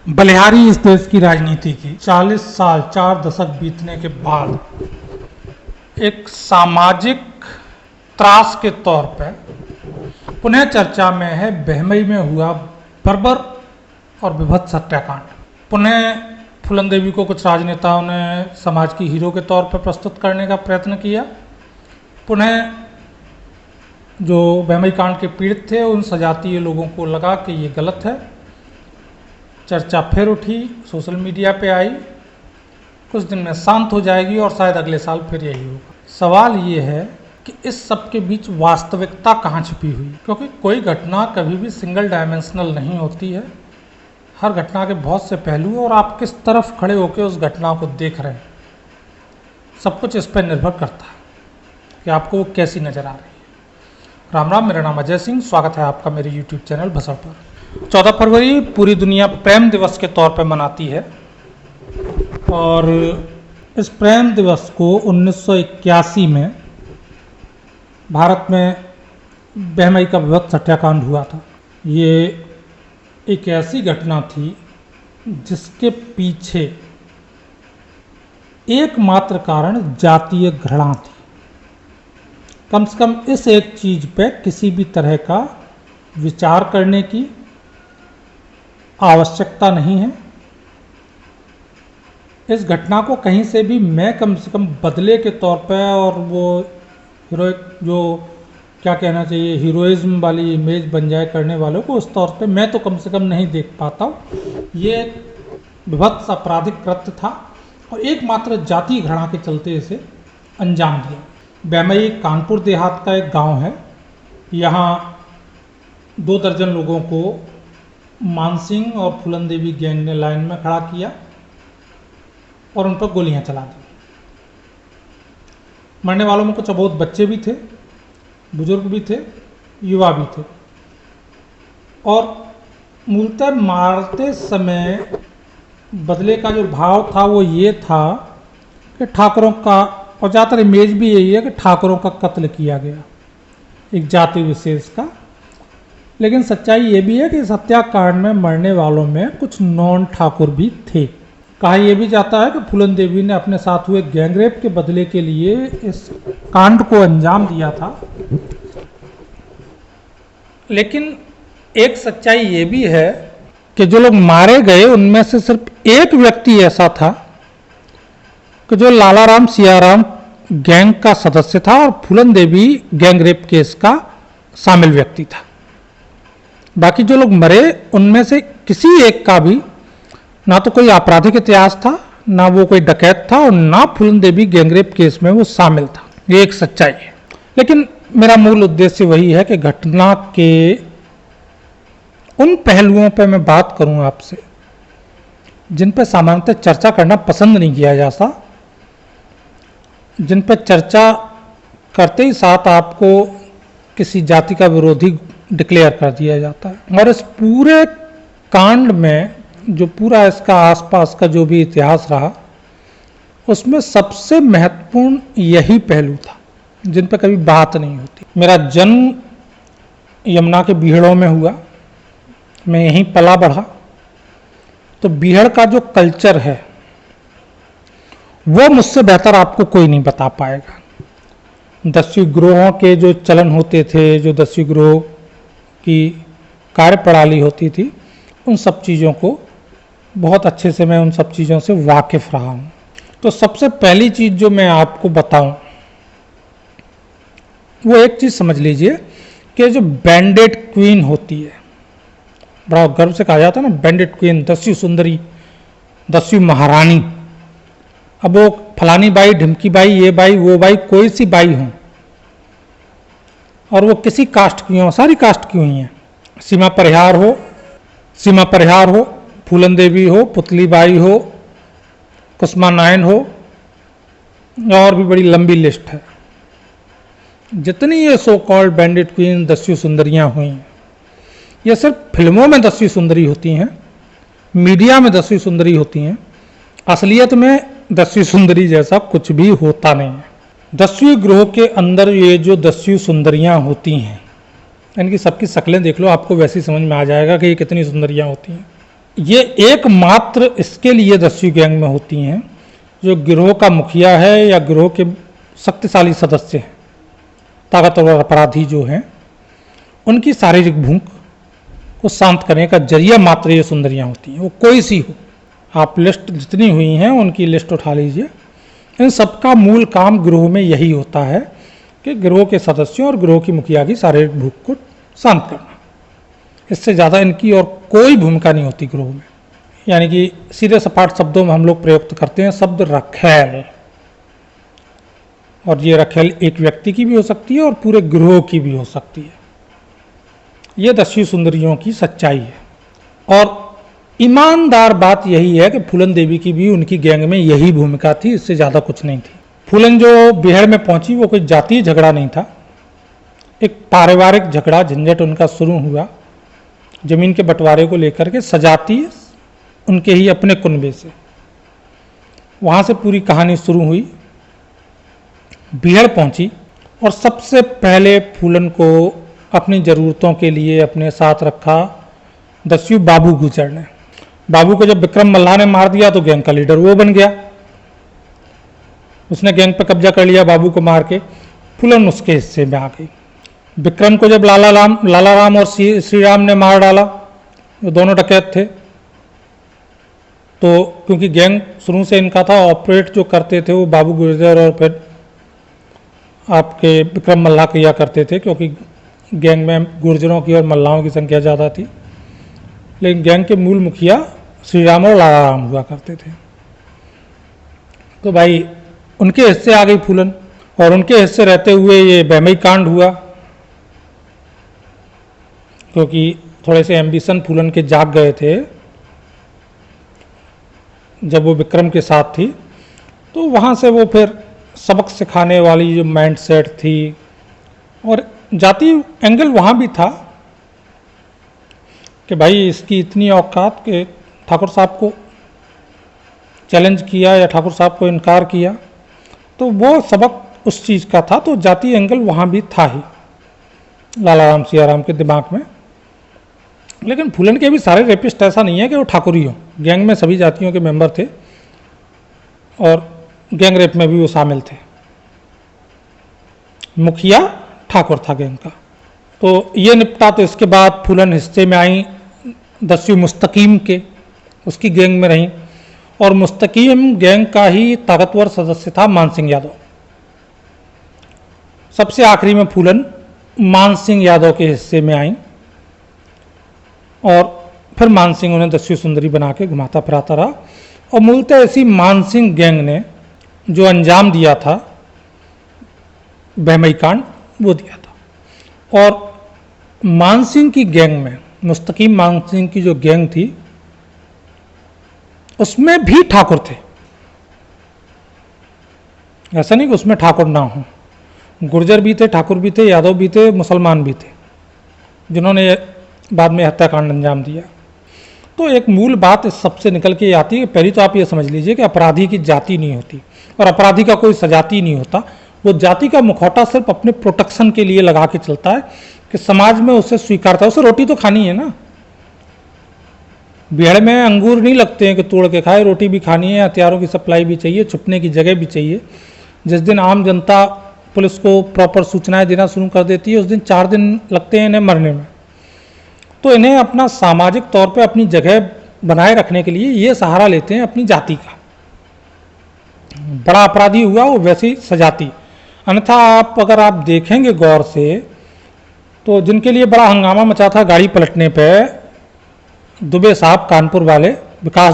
बलिहारी इस देश की राजनीति की 40 साल 4 दशक बीतने के बाद एक सामाजिक त्रास के तौर पर पुनः चर्चा में है बहमई में हुआ बर्बर और विभत्स हत्याकांड। पुनः फूलन देवी को कुछ राजनेताओं ने समाज की हीरो के तौर पर प्रस्तुत करने का प्रयत्न किया। पुनः जो बहमई कांड के पीड़ित थे उन सजातीय लोगों को लगा कि ये गलत है। चर्चा फिर उठी, सोशल मीडिया पे आई, कुछ दिन में शांत हो जाएगी और शायद अगले साल फिर यही होगा। सवाल ये है कि इस सब के बीच वास्तविकता कहाँ छिपी हुई, क्योंकि कोई घटना कभी भी सिंगल डायमेंशनल नहीं होती है। हर घटना के बहुत से पहलू और आप किस तरफ खड़े होकर उस घटना को देख रहे हैं, सब कुछ इस पर निर्भर करता है कि आपको वो कैसी नज़र आ रही है। राम राम, मेरा नाम अजय सिंह, स्वागत है आपका मेरे यूट्यूब चैनल भसड़ पर। 14 फरवरी पूरी दुनिया प्रेम दिवस के तौर पर मनाती है और इस प्रेम दिवस को 1981 में भारत में बहमई का विभत्स हत्याकांड हुआ था। ये एक ऐसी घटना थी जिसके पीछे एकमात्र कारण जातीय घृणा थी। कम से कम इस एक चीज पे किसी भी तरह का विचार करने की आवश्यकता नहीं है। इस घटना को कहीं से भी मैं कम से कम बदले के तौर पे और वो हीरोइक जो क्या कहना चाहिए हीरोइज्म वाली इमेज बन जाए करने वालों को उस तौर पे मैं तो कम से कम नहीं देख पाता हूँ। ये विभत्स आपराधिक कृत्य था और एकमात्र जाति घृणा के चलते इसे अंजाम दिया। बहमई कानपुर देहात का एक गांव है। यहाँ 2 दर्जन लोगों को मानसिंह और फूलन देवी गैंग ने लाइन में खड़ा किया और उन पर गोलियां चला दी। मरने वालों में कुछ अबोध बच्चे भी थे, बुजुर्ग भी थे, युवा भी थे और मूलतः मारते समय बदले का जो भाव था वो ये था कि ठाकुरों का, और ज़्यादातर इमेज भी यही है कि ठाकुरों का कत्ल किया गया, एक जाति विशेष का। लेकिन सच्चाई ये भी है कि इस हत्याकांड में मरने वालों में कुछ नॉन ठाकुर भी थे। कहा यह भी जाता है कि फूलन देवी ने अपने साथ हुए गैंगरेप के बदले के लिए इस कांड को अंजाम दिया था। लेकिन एक सच्चाई ये भी है कि जो लोग मारे गए उनमें से सिर्फ एक व्यक्ति ऐसा था कि जो लालाराम सियाराम गैंग का सदस्य था और फूलन देवी गैंगरेप केस का शामिल व्यक्ति था। बाकी जो लोग मरे उनमें से किसी एक का भी ना तो कोई आपराधिक इतिहास था, ना वो कोई डकैत था और ना फूलन देवी गैंगरेप केस में वो शामिल था। ये एक सच्चाई है। लेकिन मेरा मूल उद्देश्य वही है कि घटना के उन पहलुओं पर मैं बात करूं आपसे जिन पर सामान्यतः चर्चा करना पसंद नहीं किया जाता, जिन पर चर्चा करते ही साथ आपको किसी जाति का विरोधी डिक्लेयर कर दिया जाता है। और इस पूरे कांड में जो पूरा इसका आसपास का जो भी इतिहास रहा उसमें सबसे महत्वपूर्ण यही पहलू था जिन पर कभी बात नहीं होती। मेरा जन्म यमुना के बीहड़ों में हुआ, मैं यहीं पला बढ़ा, तो बीहड़ का जो कल्चर है वो मुझसे बेहतर आपको कोई नहीं बता पाएगा। 10वीं गिरोहों के जो चलन होते थे, जो 10वीं गिरोह की कार्यप्रणाली होती थी, उन सब चीज़ों को बहुत अच्छे से मैं उन सब चीज़ों से वाकिफ़ रहा हूँ। तो सबसे पहली चीज़ जो मैं आपको बताऊँ वो एक चीज़ समझ लीजिए कि जो बैंडेड क्वीन होती है, बड़ा गर्व से कहा जाता है ना, बैंडेड क्वीन, 10वीं सुंदरी, 10वीं महारानी। अब वो फलानी बाई, ढिमकी बाई, ये बाई, वो बाई, कोई सी बाई हो और वो किसी कास्ट की हो, सारी कास्ट की हुई हैं, सीमा परिहार हो, फूलन देवी हो, पुतली बाई हो, कुसुमा नायन हो, और भी बड़ी लंबी लिस्ट है। जितनी ये सो कॉल्ड बैंडेड क्वीन 10वीं सुंदरियां हुई, ये सिर्फ फिल्मों में 10वीं सुंदरी होती हैं, मीडिया में 10वीं सुंदरी होती हैं। असलियत में 10वीं सुंदरी जैसा कुछ भी होता नहीं है। 10वीं गिरोह के अंदर ये जो 10वीं सुंदरियां होती हैं, इनकी सबकी शक्लें देख लो, आपको वैसे ही समझ में आ जाएगा कि ये कितनी सुंदरियां होती हैं। ये एकमात्र इसके लिए दस्यु गैंग में होती हैं जो गिरोह का मुखिया है या गिरोह के शक्तिशाली सदस्य हैं, ताकतवर अपराधी जो हैं, उनकी शारीरिक भूख को शांत करने का जरिया मात्र ये सुंदरियां होती हैं, वो कोई सी हो। आप लिस्ट जितनी हुई हैं उनकी लिस्ट उठा लीजिए। इन सबका मूल काम गिरोह में यही होता है कि गिरोह के सदस्यों और गिरोह की मुखिया की शारीरिक भूख को शांत करना। इससे ज़्यादा इनकी और कोई भूमिका नहीं होती गिरोह में। यानी कि सीधे सपाट शब्दों में हम लोग प्रयुक्त करते हैं शब्द रखेल, और ये रखेल एक व्यक्ति की भी हो सकती है और पूरे गिरोह की भी हो सकती है। ये दस्यु सुंदरियों की सच्चाई है। और ईमानदार बात यही है कि फूलन देवी की भी उनकी गैंग में यही भूमिका थी, इससे ज़्यादा कुछ नहीं थी। फूलन जो बिहार में पहुंची वो कोई जातीय झगड़ा नहीं था, एक पारिवारिक झगड़ा झंझट उनका शुरू हुआ जमीन के बंटवारे को लेकर के, सजातीय उनके ही अपने कुनबे से। वहाँ से पूरी कहानी शुरू हुई, बिहार पहुंची और सबसे पहले फूलन को अपनी ज़रूरतों के लिए अपने साथ रखा दस्यु बाबू गुजर ने। बाबू को जब विक्रम मल्लाह ने मार दिया तो गैंग का लीडर वो बन गया, उसने गैंग पर कब्जा कर लिया बाबू को मार के। फूलन उसके हिस्से में आ गई। विक्रम को जब लाला राम और श्री राम ने मार डाला, वो दोनों डकैत थे, तो क्योंकि गैंग शुरू से इनका था, ऑपरेट जो करते थे वो बाबू गुर्जर और फिर आपके विक्रम मल्लाह किया करते थे, क्योंकि गैंग में गुर्जरों की और मल्लाहों की संख्या ज़्यादा थी। लेकिन गैंग के मूल मुखिया श्री राम और लाला राम हुआ करते थे। तो भाई उनके हिस्से आ गई फूलन, और उनके हिस्से रहते हुए ये बहमई कांड हुआ, क्योंकि थोड़े से एम्बिशन फूलन के जाग गए थे जब वो विक्रम के साथ थी। तो वहाँ से वो फिर सबक सिखाने वाली जो माइंड सेट थी, और जाति एंगल वहाँ भी था कि भाई इसकी इतनी औकात कि ठाकुर साहब को चैलेंज किया या ठाकुर साहब को इनकार किया, तो वो सबक उस चीज़ का था। तो जाति एंगल वहाँ भी था ही लाला राम सिया राम के दिमाग में। लेकिन फूलन के भी सारे रेपिस्ट ऐसा नहीं है कि वो ठाकुर ही हो, गैंग में सभी जातियों के मेंबर थे और गैंग रेप में भी वो शामिल थे। मुखिया ठाकुर था गैंग का। तो ये निपटा। तो इसके बाद फूलन हिस्से में आई दस्यु मुस्तकीम के, उसकी गैंग में रही, और मुस्तकीम गैंग का ही ताकतवर सदस्य था मान सिंह यादव। सबसे आखिरी में फूलन मान सिंह यादव के हिस्से में आई, और फिर मान सिंह उन्हें दस्यु सुंदरी बना के घुमाता फिराता रहा। और मूलतः ऐसी मान सिंह गैंग ने जो अंजाम दिया था बहमई कांड, वो दिया था। और मान सिंह की गैंग में, मुस्तकीम मान सिंह की जो गैंग थी, उसमें भी ठाकुर थे। ऐसा नहीं कि उसमें ठाकुर ना हो, गुर्जर भी थे, ठाकुर भी थे, यादव भी थे, मुसलमान भी थे, जिन्होंने बाद में हत्याकांड अंजाम दिया। तो एक मूल बात इस सबसे निकल के आती है। पहली तो आप ये समझ लीजिए कि अपराधी की जाति नहीं होती और अपराधी का कोई सजाती नहीं होता। वो जाति का मुखौटा सिर्फ अपने प्रोटेक्शन के लिए लगा के चलता है कि समाज में उसे स्वीकारता है। उसे रोटी तो खानी है ना। बिहार में अंगूर नहीं लगते हैं कि तोड़ के खाए, रोटी भी खानी है, हथियारों की सप्लाई भी चाहिए, छुपने की जगह भी चाहिए। जिस दिन आम जनता पुलिस को प्रॉपर सूचनाएं देना शुरू कर देती है, उस दिन 4 दिन लगते हैं इन्हें मरने में। तो इन्हें अपना सामाजिक तौर पे अपनी जगह बनाए रखने के लिए ये सहारा लेते हैं अपनी जाति का। बड़ा अपराधी हुआ वो वैसी सजाती। अन्यथा अगर आप देखेंगे गौर से, तो जिनके लिए बड़ा हंगामा मचा था गाड़ी पलटने पे, दुबे साहब कानपुर वाले, विकास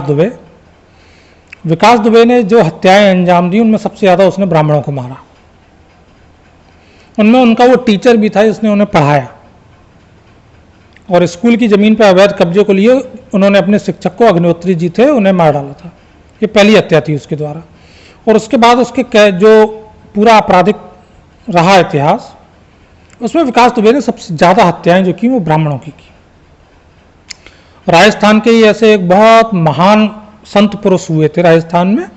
दुबे ने जो हत्याएं अंजाम दी, उनमें सबसे ज़्यादा उसने ब्राह्मणों को मारा। उनमें उनका वो टीचर भी था जिसने उन्हें पढ़ाया, और स्कूल की ज़मीन पर अवैध कब्जे को लिए उन्होंने अपने शिक्षक को, अग्निहोत्री जी थे, उन्हें मार डाला था। ये पहली हत्या थी उसके द्वारा। और उसके बाद उसके जो पूरा आपराधिक रहा इतिहास, उसमें विकास दुबे ने सबसे ज़्यादा हत्याएं जो की वो ब्राह्मणों की। राजस्थान के ही ऐसे एक बहुत महान संत पुरुष हुए थे राजस्थान में,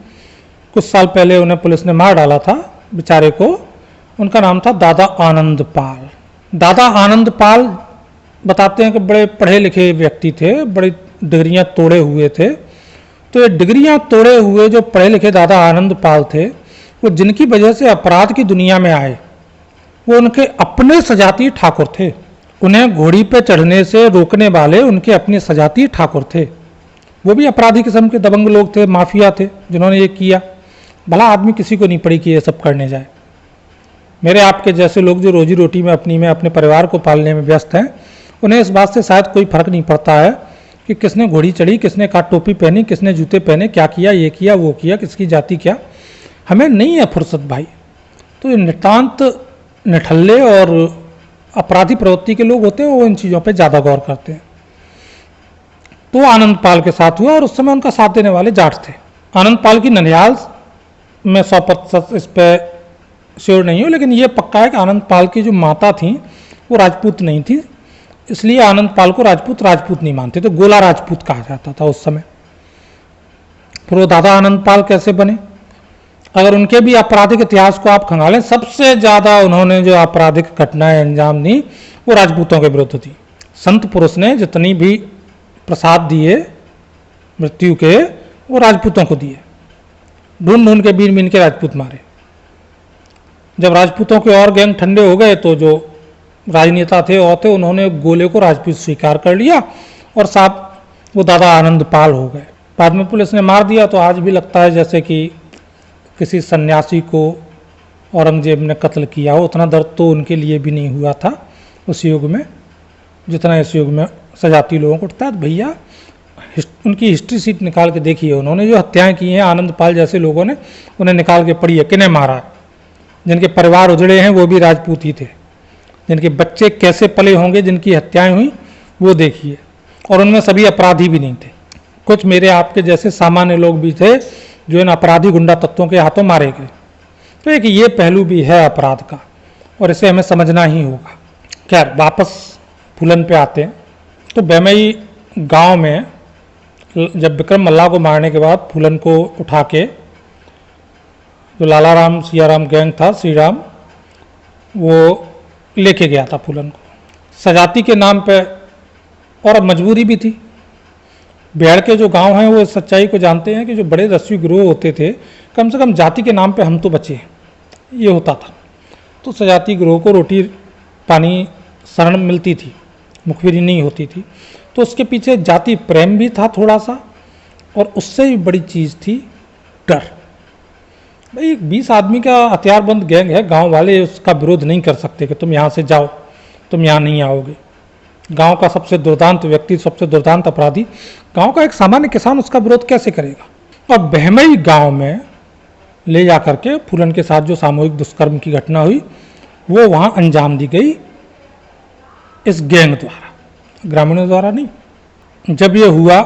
कुछ साल पहले उन्हें पुलिस ने मार डाला था बेचारे को। उनका नाम था दादा आनंद पाल। दादा आनंद पाल बताते हैं कि बड़े पढ़े लिखे व्यक्ति थे, बड़े डिग्रियां तोड़े हुए थे। तो ये डिग्रियां तोड़े हुए जो पढ़े लिखे दादा आनंद पाल थे, वो जिनकी वजह से अपराध की दुनिया में आए, वो उनके अपने सजातीय ठाकुर थे। उन्हें घोड़ी पे चढ़ने से रोकने वाले उनके अपने सजातीय ठाकुर थे। वो भी अपराधी किस्म के दबंग लोग थे, माफिया थे, जिन्होंने ये किया। भला आदमी किसी को नहीं पड़ी कि ये सब करने जाए। मेरे आपके जैसे लोग जो रोजी रोटी में अपने परिवार को पालने में व्यस्त हैं, उन्हें इस बात से शायद कोई फर्क नहीं पड़ता है कि किसने घोड़ी चढ़ी, किसने काट टोपी पहनी, किसने जूते पहने, क्या किया, ये किया, वो किया, किसकी जाति क्या। हमें नहीं है फुर्सत भाई। तो ये नितांत निठल्ले और अपराधी प्रवृत्ति के लोग होते हैं, वो इन चीज़ों पे ज़्यादा गौर करते हैं। तो आनंद पाल के साथ हुआ और उस समय उनका साथ देने वाले जाट थे। आनंद पाल की ननिहाल में 100% इस पर श्योर नहीं हूँ, लेकिन ये पक्का है कि आनंद पाल की जो माता थी वो राजपूत नहीं थी, इसलिए आनंद पाल को राजपूत नहीं मानते, तो गोला राजपूत कहा जाता था उस समय। फिर वो दादा आनंद पाल कैसे बने? अगर उनके भी आपराधिक इतिहास को आप खंगालें, सबसे ज्यादा उन्होंने जो आपराधिक घटनाएं अंजाम दी वो राजपूतों के विरुद्ध थी। संत पुरुष ने जितनी भी प्रसाद दिए मृत्यु के, वो राजपूतों को दिए। ढूंढ ढूंढ के बीन बीन के राजपूत मारे। जब राजपूतों के और गैंग ठंडे हो गए तो जो राजनेता थे और थे, उन्होंने गोले को राजपूत स्वीकार कर लिया और साहब वो दादा आनंद पाल हो गए। बाद में पुलिस ने मार दिया। तो आज भी लगता है जैसे कि किसी सन्यासी को औरंगजेब ने कत्ल किया हो। उतना दर्द तो उनके लिए भी नहीं हुआ था उस युग में जितना इस युग में सजाती लोगों को उठता है। भैया उनकी हिस्ट्री सीट निकाल के देखिए, उन्होंने जो हत्याएं की हैं आनंद पाल जैसे लोगों ने, उन्हें निकाल के पढ़िए किन्हें मारा है। जिनके परिवार उजड़े हैं वो भी राजपूत ही थे। जिनके बच्चे कैसे पले होंगे, जिनकी हत्याएं हुई, वो देखिए। और उनमें सभी अपराधी भी नहीं थे। कुछ मेरे आपके जैसे सामान्य लोग भी थे जो इन अपराधी गुंडा तत्वों के हाथों मारे गए। तो एक ये पहलू भी है अपराध का और इसे हमें समझना ही होगा। खैर वापस फूलन पे आते हैं। तो बेमई गांव में जब विक्रम मल्लाह को मारने के बाद फूलन को उठा के जो लाला राम सियाराम गैंग था, श्री राम, वो लेके गया था फूलन को सजाती के नाम पे। और मजबूरी भी थी। बिहार के जो गांव हैं वो इस सच्चाई को जानते हैं कि जो बड़े रस्वी गिरोह होते थे, कम से कम जाति के नाम पे हम तो बचे, ये होता था। तो सजाती गिरोह को रोटी पानी शरण मिलती थी, मुखबिरी नहीं होती थी। तो उसके पीछे जाति प्रेम भी था थोड़ा सा, और उससे भी बड़ी चीज़ थी डर। भाई 20 आदमी का हथियारबंद गैंग है, गांव वाले उसका विरोध नहीं कर सकते कि तुम यहाँ से जाओ, तुम यहाँ नहीं आओगे। गांव का सबसे दुर्दांत व्यक्ति, सबसे दुर्दांत अपराधी, गांव का एक सामान्य किसान उसका विरोध कैसे करेगा? और बहमई गांव में ले जाकर के फूलन के साथ जो सामूहिक दुष्कर्म की घटना हुई, वो वहां अंजाम दी गई इस गैंग द्वारा, ग्रामीणों द्वारा नहीं। जब ये हुआ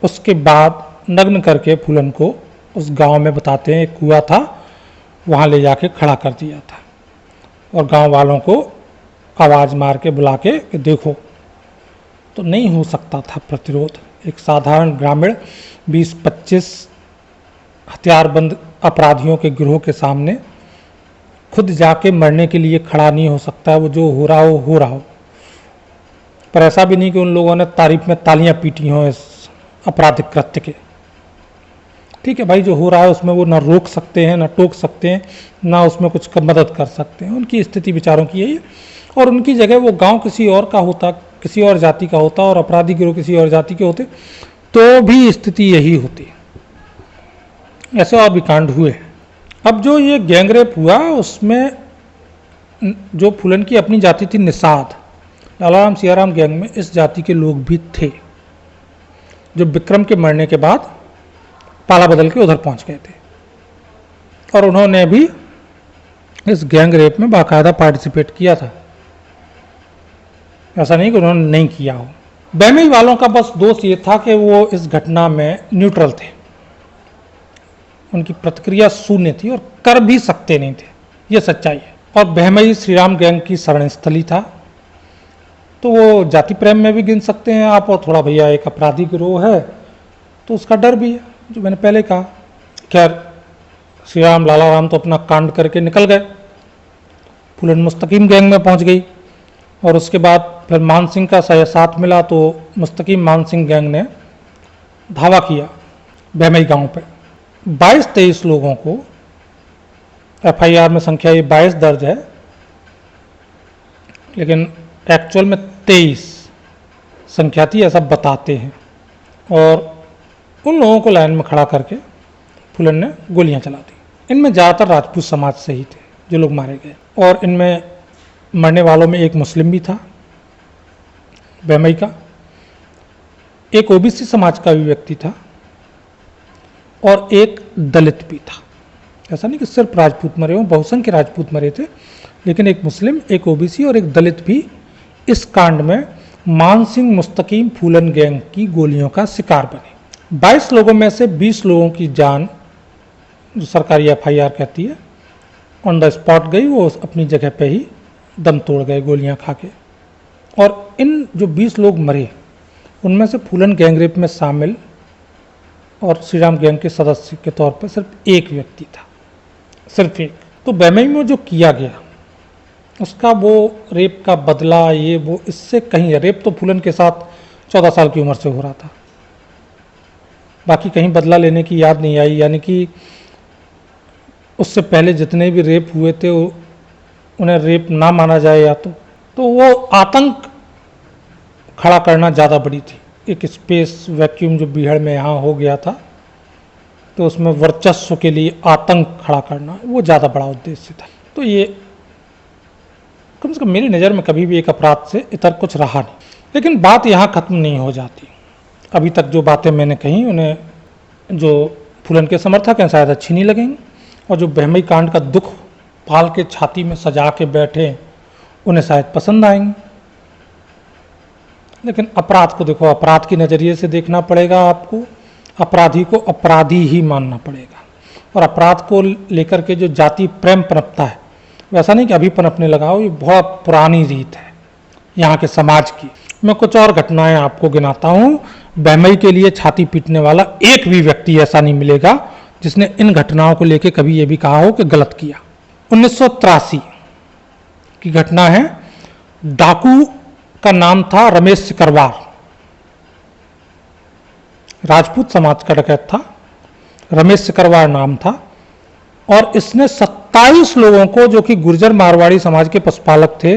उसके बाद नग्न करके फूलन को उस गांव में बताते हैं एक कुआं था, वहां ले जाके खड़ा कर दिया था और गांव वालों को आवाज़ मार के बुला के कि देखो। तो नहीं हो सकता था प्रतिरोध। एक साधारण ग्रामीण 20-25 हथियारबंद अपराधियों के गिरोह के सामने खुद जाके मरने के लिए खड़ा नहीं हो सकता। वो जो हो रहा हो। पर ऐसा भी नहीं कि उन लोगों ने तारीफ में तालियां पीटी हों इस आपराधिक कृत्य के। ठीक है भाई, जो हो रहा है उसमें वो ना रोक सकते हैं, ना टोक सकते हैं, ना उसमें कुछ मदद कर सकते हैं। उनकी स्थिति विचारों की यही है। और उनकी जगह वो गांव किसी और का होता, किसी और जाति का होता और अपराधी गिरोह किसी और जाति के होते, तो भी स्थिति यही होती। ऐसे और भी कांड हुए। अब जो ये गैंगरेप हुआ उसमें जो फूलन की अपनी जाति थी निषाद, लाला राम सियाराम गैंग में इस जाति के लोग भी थे जो विक्रम के मरने के बाद पाला बदल के उधर पहुंच गए थे। और उन्होंने भी इस गैंग रेप में बाकायदा पार्टिसिपेट किया था। ऐसा नहीं कि उन्होंने नहीं किया हो। बेमई वालों का बस दोष ये था कि वो इस घटना में न्यूट्रल थे। उनकी प्रतिक्रिया शून्य थी और कर भी सकते नहीं थे, ये सच्चाई है। और बेमई श्रीराम गैंग की शरण स्थली था, तो वो जाति प्रेम में भी गिन सकते हैं आप। और थोड़ा भैया एक अपराधी गिरोह है तो उसका डर भी है, जो मैंने पहले कहा। खैर श्री राम लाला राम तो अपना कांड करके निकल गए। फूलन मुस्तकीम गैंग में पहुंच गई और उसके बाद फिर मान सिंह का साथ मिला तो मुस्तकीम मान सिंह गैंग ने धावा किया बहमई गांव पे। 22-23 लोगों को एफआईआर में संख्या ये 22 दर्ज है, लेकिन एक्चुअल में 23 संख्या थी ऐसा बताते हैं। और उन लोगों को लाइन में खड़ा करके फूलन ने गोलियां चला दी। इनमें ज़्यादातर राजपूत समाज से ही थे जो लोग मारे गए, और इनमें मरने वालों में एक मुस्लिम भी था बहमई का, एक ओबीसी समाज का भी व्यक्ति था और एक दलित भी था। ऐसा नहीं कि सिर्फ राजपूत मरे हों, बहुसंख्य राजपूत मरे थे, लेकिन एक मुस्लिम, एक ओबीसी और एक दलित भी इस कांड में मान सिंह मुस्तकीम फूलन गैंग की गोलियों का शिकार बने। 22 लोगों में से 20 लोगों की जान, जो सरकारी एफआईआर कहती है, ऑन द स्पॉट गई, वो अपनी जगह पे ही दम तोड़ गए गोलियां खा के। और इन जो 20 लोग मरे उनमें से फूलन गैंगरेप में शामिल और श्रीराम गैंग के सदस्य के तौर पर सिर्फ एक व्यक्ति था, सिर्फ एक। तो बहमई में जो किया गया उसका वो रेप का बदला, ये वो इससे कहीं, रेप तो फूलन के साथ 14 साल की उम्र से हो रहा था, बाकी कहीं बदला लेने की याद नहीं आई। यानी कि उससे पहले जितने भी रेप हुए थे उन्हें रेप ना माना जाए या तो वो आतंक खड़ा करना ज़्यादा बड़ी थी। एक स्पेस वैक्यूम जो बीहड़ में यहाँ हो गया था, तो उसमें वर्चस्व के लिए आतंक खड़ा करना वो ज़्यादा बड़ा उद्देश्य था। तो ये कम से कम मेरी नज़र में कभी भी एक अपराध से इतर कुछ रहा नहीं। लेकिन बात यहाँ ख़त्म नहीं हो जाती। अभी तक जो बातें मैंने कही उन्हें जो फूलन के समर्थक हैं शायद अच्छी नहीं लगेंगी, और जो बहमई कांड का दुख पाल के छाती में सजा के बैठे उन्हें शायद पसंद आएंगी। लेकिन अपराध को देखो, अपराध के नज़रिए से देखना पड़ेगा आपको, अपराधी को अपराधी ही मानना पड़ेगा। और अपराध को लेकर के जो जाति प्रेम पनपता है, वैसा नहीं कि अभी पनपने लगा हो, ये बहुत पुरानी रीत है यहाँ के समाज की। मैं कुछ और घटनाएं आपको गिनाता हूँ। बहमई के लिए छाती पीटने वाला एक भी व्यक्ति ऐसा नहीं मिलेगा जिसने इन घटनाओं को लेकर कभी ये भी कहा हो कि गलत किया। 1983 की घटना है। डाकू का नाम था रमेश सिकरवार, राजपूत समाज का डकैत था, रमेश सिकरवार नाम था। और इसने 27 लोगों को, जो कि गुर्जर मारवाड़ी समाज के पशुपालक थे,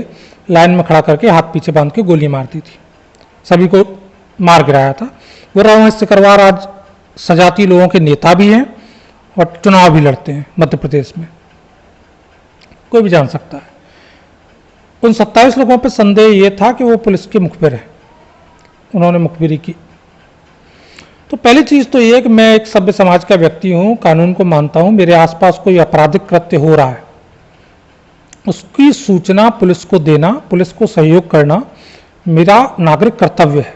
लाइन में खड़ा करके हाथ पीछे बांध के गोली मार दी थी, सभी को मार गिराया था। वो रमेश सिकरवार आज सजाती लोगों के नेता भी हैं और चुनाव भी लड़ते हैं मध्य प्रदेश में, कोई भी जान सकता है। उन 27 लोगों पर संदेह ये था कि वो पुलिस के मुखबिर हैं, उन्होंने मुखबिरी की। तो पहली चीज़ तो ये है कि मैं एक सभ्य समाज का व्यक्ति हूँ, कानून को मानता हूँ। मेरे आसपास कोई आपराधिक कृत्य हो रहा है, उसकी सूचना पुलिस को देना, पुलिस को सहयोग करना मेरा नागरिक कर्तव्य है।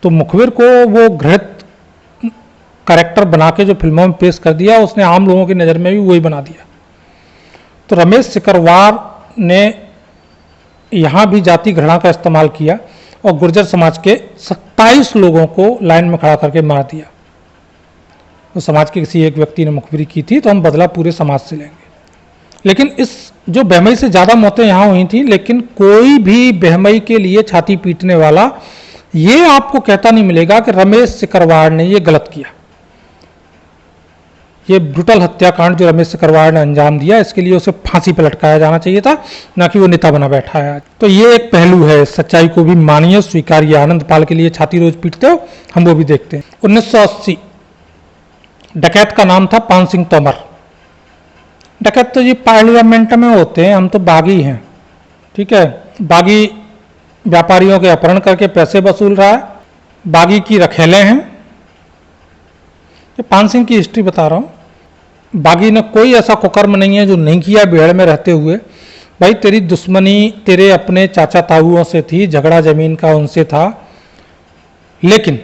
तो मुखबिर को वो घृणित कैरेक्टर बना के जो फिल्मों में पेश कर दिया, उसने आम लोगों की नज़र में भी वही बना दिया। तो रमेश सिकरवार ने यहाँ भी जाति घृणा का इस्तेमाल किया और गुर्जर समाज के 27 लोगों को लाइन में खड़ा करके मार दिया। तो समाज के किसी एक व्यक्ति ने मुखबिरी की थी, तो हम बदला पूरे समाज से लेंगे। लेकिन इस जो बहमई से ज़्यादा मौतें यहाँ हुई थी, लेकिन कोई भी बहमई के लिए छाती पीटने वाला ये आपको कहता नहीं मिलेगा कि रमेश सिकरवार ने ये गलत किया। ये ब्रुटल हत्याकांड जो रमेश सिकरवार ने अंजाम दिया, इसके लिए उसे फांसी पर लटकाया जाना चाहिए था, ना कि वो नेता बना बैठा है। तो ये एक पहलू है, सच्चाई को भी मानिए, स्वीकारिए। आनंद पाल के लिए छाती रोज पीटते हो, हम वो भी देखते हैं। 1980 डकैत का नाम था पान सिंह तोमर। डकैत तो ये पार्लियामेंट में होते हैं, हम तो बागी हैं, ठीक है। बागी व्यापारियों के अपहरण करके पैसे वसूल रहा है, बागी की रखेले हैं। पान सिंह की हिस्ट्री बता रहा हूं। बागी ने कोई ऐसा कुकर्म नहीं है जो नहीं किया बिहाड़ में रहते हुए। भाई तेरी दुश्मनी तेरे अपने चाचा ताऊओं से थी, झगड़ा जमीन का उनसे था, लेकिन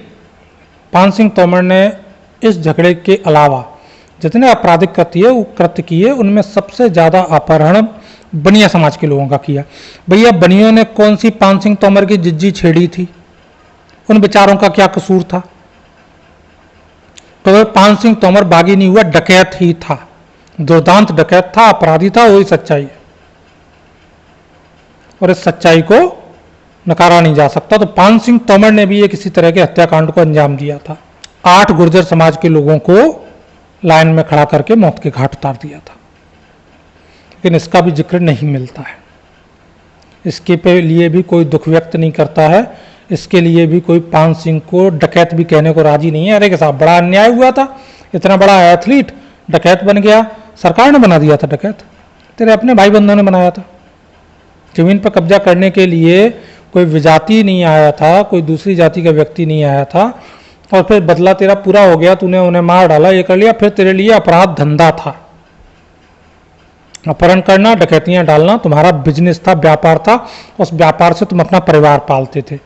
पान सिंह तोमर ने इस झगड़े के अलावा जितने आपराधिक कृत्य किए, उनमें सबसे ज़्यादा अपहरण बनिया समाज के लोगों का किया। भैया बनियों ने कौन सी पान सिंह तोमर की जिज्जी छेड़ी थी? उन बेचारों का क्या कसूर था? तो पान सिंह तोमर बागी नहीं हुआ, डकैत ही था, दुर्दांत डकैत था, अपराधी था, वही सच्चाई है। और इस सच्चाई को नकारा नहीं जा सकता। तो पान सिंह तोमर ने भी एक इसी तरह के हत्याकांड को अंजाम दिया था। 8 गुर्जर समाज के लोगों को लाइन में खड़ा करके मौत के घाट उतार दिया था, लेकिन इसका भी जिक्र नहीं मिलता है। इसके पे लिए भी कोई दुख व्यक्त नहीं करता है। इसके लिए भी कोई पान सिंह को डकैत भी कहने को राजी नहीं है। अरे के साहब, बड़ा अन्याय हुआ था, इतना बड़ा एथलीट डकैत बन गया, सरकार ने बना दिया था डकैत, तेरे अपने भाई बंधुओं ने बनाया था। जमीन पर कब्जा करने के लिए कोई विजाति नहीं आया था, कोई दूसरी जाति का व्यक्ति नहीं आया था, और फिर बदला तेरा पूरा हो गया, तूने उन्हें मार डाला, ये कर लिया, फिर तेरे लिए अपराध धंधा था। अपहरण करना, डकैतियां डालना तुम्हारा बिजनेस था, व्यापार था। उस व्यापार से तुम अपना परिवार पालते थे,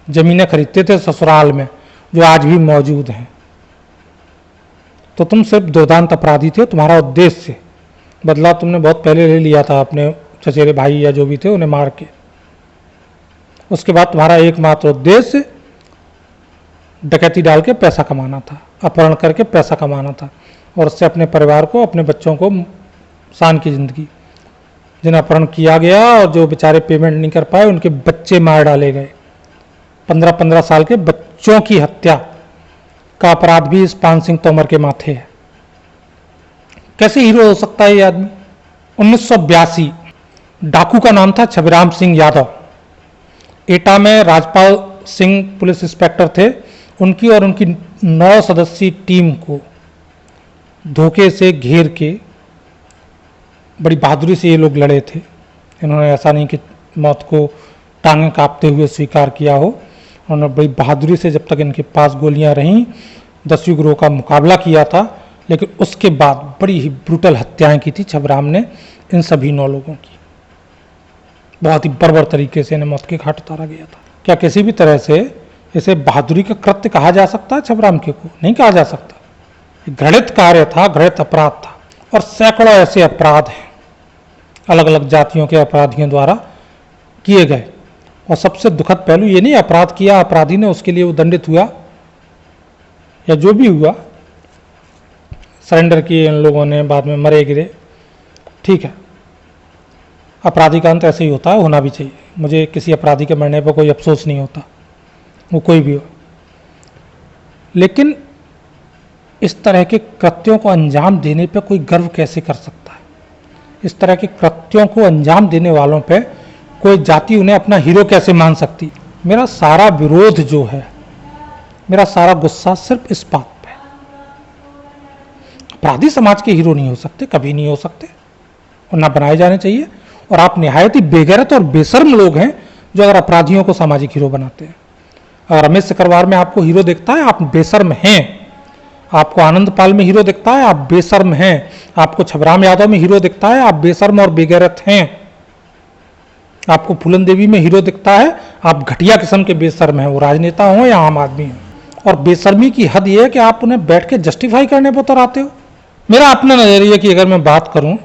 जमीनें खरीदते थे ससुराल में, जो आज भी मौजूद हैं। तो तुम सिर्फ दुर्दांत अपराधी थे। तुम्हारा उद्देश्य, बदला तुमने बहुत पहले ले लिया था अपने चचेरे भाई या जो भी थे उन्हें मार के। उसके बाद तुम्हारा एकमात्र उद्देश्य डकैती डाल के पैसा कमाना था, अपहरण करके पैसा कमाना था, और उससे अपने परिवार को, अपने बच्चों को शान की जिंदगी। जिन्हें अपहरण किया गया और जो बेचारे पेमेंट नहीं कर पाए, उनके बच्चे मार डाले गए। 15-15 साल के बच्चों की हत्या का अपराध भी इस पान सिंह तोमर के माथे है। कैसे हीरो हो सकता है ये आदमी? 1982 डाकू का नाम था छबीराम सिंह यादव। एटा में राजपाल सिंह पुलिस इंस्पेक्टर थे। उनकी और उनकी 9 सदस्यीय टीम को धोखे से घेर के बड़ी बहादुरी से ये लोग लड़े थे। इन्होंने ऐसा नहीं कि मौत को टांगें कांपते हुए स्वीकार किया हो, उन्होंने बड़ी बहादुरी से, जब तक इनके पास गोलियां रहीं, 10वीं गिरोह का मुकाबला किया था। लेकिन उसके बाद बड़ी ही ब्रूटल हत्याएं की थी छबराम ने इन सभी 9 लोगों की। बहुत ही बर्बर तरीके से इन्हें मौत के घाट उतारा गया था। क्या किसी भी तरह से इसे बहादुरी का कृत्य कहा जा सकता है? छबराम के को नहीं कहा जा सकता। घृणित कार्य था, घृणित अपराध था, और सैकड़ों ऐसे अपराध हैं अलग अलग जातियों के अपराधियों द्वारा किए गए। और सबसे दुखद पहलू ये नहीं अपराध किया अपराधी ने, उसके लिए वो दंडित हुआ या जो भी हुआ, सरेंडर किए इन लोगों ने, बाद में मरे गिरे, ठीक है, अपराधी का अंत ऐसे ही होता है, होना भी चाहिए। मुझे किसी अपराधी के मरने पर कोई अफसोस नहीं होता, वो कोई भी हो। लेकिन इस तरह के कृत्यों को अंजाम देने पर कोई गर्व कैसे कर सकता है? इस तरह के कृत्यों को अंजाम देने वालों पे कोई जाति उन्हें अपना हीरो कैसे मान सकती? मेरा सारा विरोध जो है, मेरा सारा गुस्सा सिर्फ इस बात पे। अपराधी समाज के हीरो नहीं हो सकते, कभी नहीं हो सकते, और ना बनाए जाने चाहिए। और आप निहायत ही बेगैरत और बेशर्म लोग हैं जो अगर अपराधियों को सामाजिक हीरो बनाते हैं। अगर रमेश सिकरवार में आपको हीरो दिखता है, आप बेशर्म हैं। आपको आनंद पाल में हीरो दिखता है, आप बेशर्म हैं। आपको छबराम यादव में हीरो दिखता है, आप बेशर्म और बेगैरत हैं। आपको फूलन देवी में हीरो दिखता है, आप घटिया किस्म के बेशर्म हैं, वो राजनेता हो या आम आदमी हो। और बेशर्मी की हद ये है कि आप उन्हें बैठ के जस्टिफाई करने पर उतर आते हो। मेरा अपना नजरिया की अगर मैं बात करूं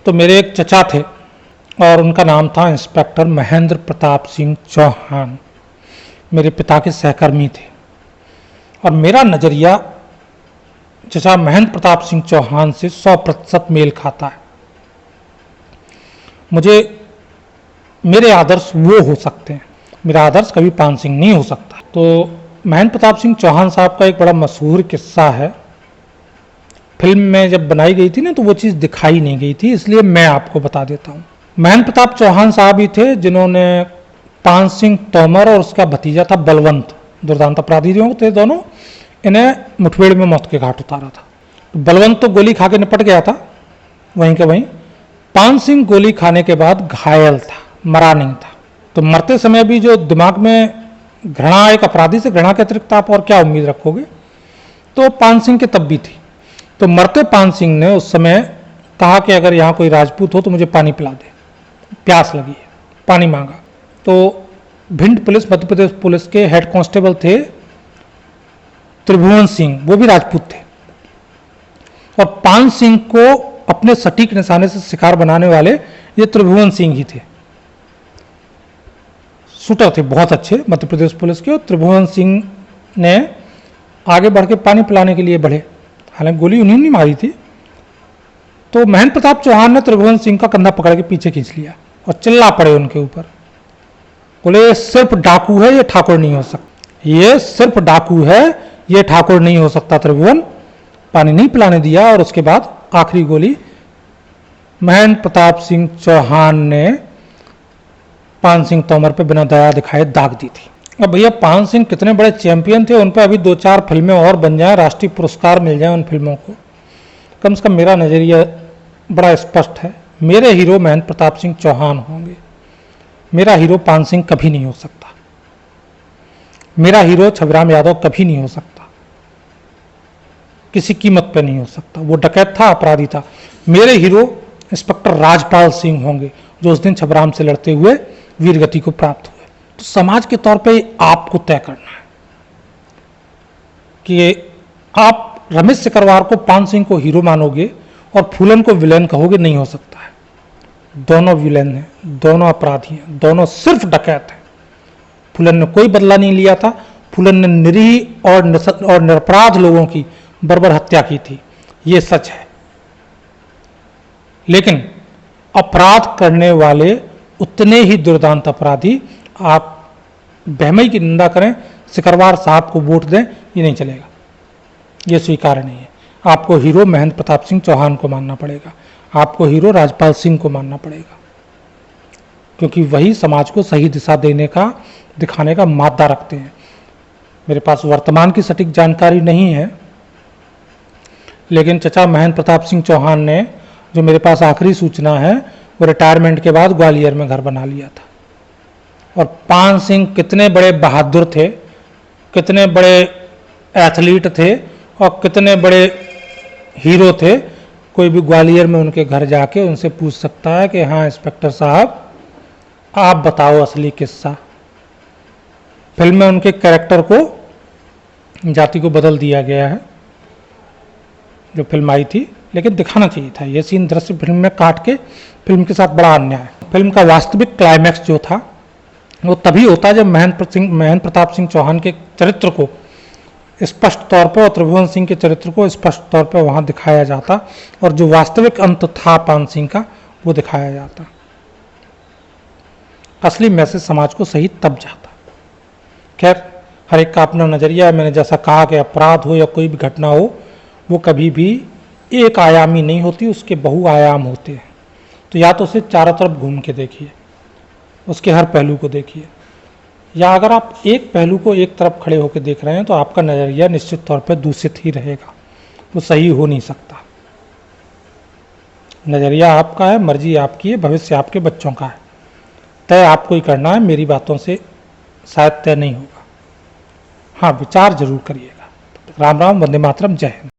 तो मेरे एक चचा थे और उनका नाम था इंस्पेक्टर महेंद्र प्रताप सिंह चौहान। मेरे पिता के सहकर्मी थे और मेरा नजरिया चचा महेंद्र प्रताप सिंह चौहान से 100% मेल खाता है। मुझे मेरे आदर्श वो हो सकते हैं, मेरा आदर्श कभी पान सिंह नहीं हो सकता। तो महेंद्र प्रताप सिंह चौहान साहब का एक बड़ा मशहूर किस्सा है। फिल्म में जब बनाई गई थी ना तो वो चीज़ दिखाई नहीं गई थी, इसलिए मैं आपको बता देता हूँ। महेंद्र प्रताप चौहान साहब ही थे जिन्होंने पान सिंह तोमर और उसका भतीजा था बलवंत, दुर्दांत अपराधी जो थे दोनों, इन्हें मुठभेड़ में मौत के घाट उतारा था। बलवंत तो गोली खा के निपट गया था वहीं के वहीं। पान सिंह गोली खाने के बाद घायल था, मरा नहीं था। तो मरते समय भी जो दिमाग में घृणा, एक अपराधी से घृणा के अतिरिक्त आप और क्या उम्मीद रखोगे, तो पान सिंह के तब भी थी। तो मरते पान सिंह ने उस समय कहा कि अगर यहाँ कोई राजपूत हो तो मुझे पानी पिला दे, प्यास लगी है, पानी मांगा। तो भिंड पुलिस, मध्य प्रदेश पुलिस के हेड कांस्टेबल थे त्रिभुवन सिंह, वो भी राजपूत थे। और पान सिंह को अपने सटीक निशाने से शिकार बनाने वाले ये त्रिभुवन सिंह ही थे। शूटर थे बहुत अच्छे मध्य प्रदेश पुलिस के। और त्रिभुवन सिंह ने आगे बढ़ के पानी पिलाने के लिए बढ़े, हालांकि गोली उन्हीं ने मारी थी। तो महेंद्र प्रताप चौहान ने त्रिभुवन सिंह का कंधा पकड़ के पीछे खींच लिया और चिल्ला पड़े उनके ऊपर, बोले ये सिर्फ डाकू है, ये ठाकुर नहीं हो सकता, ये सिर्फ डाकू है, ये ठाकुर नहीं हो सकता। त्रिभुवन पानी नहीं पिलाने दिया और उसके बाद आखिरी गोली महेंद्र प्रताप सिंह चौहान ने पान सिंह तोमर पे बिना दया दिखाए दाग दी थी। अब भैया पान सिंह कितने बड़े चैंपियन थे, उन पर अभी 2-4 फिल्में और बन जाएं, राष्ट्रीय पुरस्कार मिल जाए उन फिल्मों को। कम से कम मेरा नज़रिया बड़ा स्पष्ट है, मेरे हीरो महेंद्र प्रताप सिंह चौहान होंगे, मेरा हीरो पान सिंह कभी नहीं हो सकता, मेरा हीरो छबराम यादव कभी नहीं हो सकता, किसी कीमत पे नहीं हो सकता। वो डकैत था, अपराधी था। मेरे हीरो इंस्पेक्टर राजपाल सिंह होंगे, जो उस दिन छबराम से लड़ते हुए वीरगति को प्राप्त हुए। तो समाज के तौर पे आपको तय करना है कि आप रमेश सिकरवार को पान सिंह को हीरो मानोगे और फूलन को विलेन कहोगे, नहीं हो सकता है। दोनों विलेन हैं, दोनों अपराधी हैं, दोनों सिर्फ डकैत हैं। फूलन ने कोई बदला नहीं लिया था, फूलन ने निरीह और निरपराध लोगों की बर्बर हत्या की थी, ये सच है। लेकिन अपराध करने वाले उतने ही दुर्दांत अपराधी, आप बहमई की निंदा करें, सिकरवार साहब को वोट दें, ये नहीं चलेगा, ये स्वीकार्य नहीं है। आपको हीरो महेंद्र प्रताप सिंह चौहान को मानना पड़ेगा, आपको हीरो राजपाल सिंह को मानना पड़ेगा, क्योंकि वही समाज को सही दिशा दिखाने का मादा रखते हैं। मेरे पास वर्तमान की सटीक जानकारी नहीं है, लेकिन चचा महेंद्र प्रताप सिंह चौहान ने, जो मेरे पास आखिरी सूचना है, वो रिटायरमेंट के बाद ग्वालियर में घर बना लिया था। और पान सिंह कितने बड़े बहादुर थे, कितने बड़े एथलीट थे और कितने बड़े हीरो थे, कोई भी ग्वालियर में उनके घर जाके उनसे पूछ सकता है कि हाँ इंस्पेक्टर साहब आप बताओ असली किस्सा। फिल्म में उनके कैरेक्टर को, जाति को बदल दिया गया है जो फिल्म आई थी, लेकिन दिखाना चाहिए था ये सीन, दृश्य फिल्म में काट के फिल्म के साथ बड़ा अन्याय है। फिल्म का वास्तविक क्लाइमैक्स जो था वो तभी होता जब महेंद्र प्रताप सिंह चौहान के चरित्र को स्पष्ट तौर पर और त्रिभुवन सिंह के चरित्र को स्पष्ट तौर पर वहाँ दिखाया जाता और जो वास्तविक अंत था पान सिंह का वो दिखाया जाता। असली मैसेज समाज को सही तब जाता। खैर, हर एक का अपना नज़रिया है। मैंने जैसा कहा कि अपराध हो या कोई भी घटना हो, वो कभी भी एक आयामी नहीं होती, उसके बहुआयाम होते हैं। तो या तो उसे चारों तरफ घूम के देखिए, उसके हर पहलू को देखिए, या अगर आप एक पहलू को एक तरफ खड़े होकर देख रहे हैं तो आपका नज़रिया निश्चित तौर पर दूषित ही रहेगा, वो सही हो नहीं सकता। नज़रिया आपका है, मर्जी आपकी है, भविष्य आपके बच्चों का है, तय आपको ही करना है, मेरी बातों से शायद तय नहीं होगा। हाँ, विचार जरूर करिएगा। राम राम, वंदे मातरम, जय हिंद।